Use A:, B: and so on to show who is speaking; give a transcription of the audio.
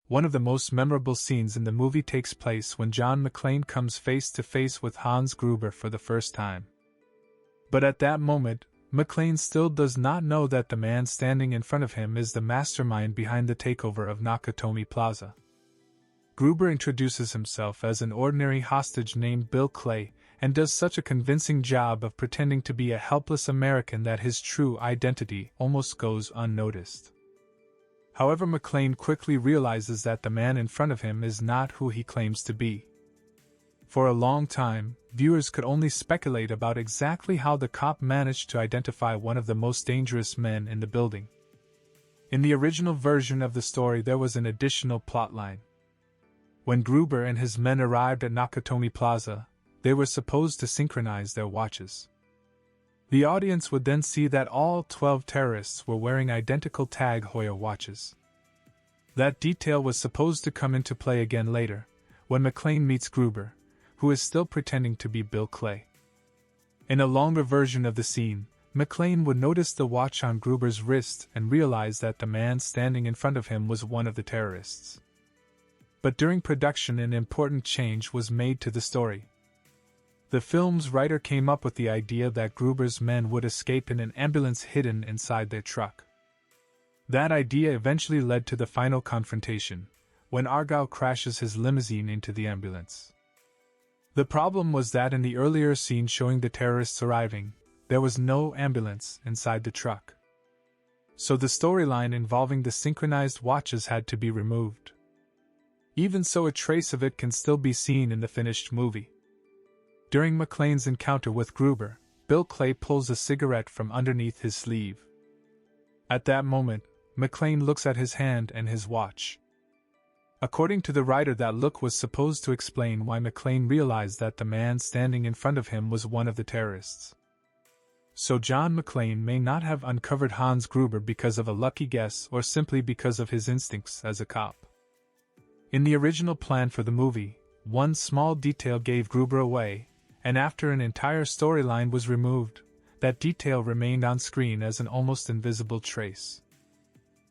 A: One of the most memorable scenes in the movie takes place when John McClane comes face to face with Hans Gruber for the first time. But at that moment, McClane still does not know that the man standing in front of him is the mastermind behind the takeover of Nakatomi Plaza. Gruber introduces himself as an ordinary hostage named Bill Clay and does such a convincing job of pretending to be a helpless American that his true identity almost goes unnoticed. However, McClane quickly realizes that the man in front of him is not who he claims to be. For a long time, viewers could only speculate about exactly how the cop managed to identify one of the most dangerous men in the building. In the original version of the story, there was an additional plotline. When Gruber and his men arrived at Nakatomi Plaza, they were supposed to synchronize their watches. The audience would then see that all 12 terrorists were wearing identical Tag Heuer watches. That detail was supposed to come into play again later, when McClane meets Gruber, who is still pretending to be Bill Clay. In a longer version of the scene, McClane would notice the watch on Gruber's wrist and realize that the man standing in front of him was one of the terrorists. But during production, an important change was made to the story. The film's writer came up with the idea that Gruber's men would escape in an ambulance hidden inside their truck. That idea eventually led to the final confrontation, when Argyle crashes his limousine into the ambulance. The problem was that in the earlier scene showing the terrorists arriving, there was no ambulance inside the truck. So the storyline involving the synchronized watches had to be removed. Even so, a trace of it can still be seen in the finished movie. During McClane's encounter with Gruber, Bill Clay pulls a cigarette from underneath his sleeve. At that moment, McClane looks at his hand and his watch. According to the writer, that look was supposed to explain why McClane realized that the man standing in front of him was one of the terrorists. So John McClane may not have uncovered Hans Gruber because of a lucky guess or simply because of his instincts as a cop. In the original plan for the movie, one small detail gave Gruber away, and after an entire storyline was removed, that detail remained on screen as an almost invisible trace.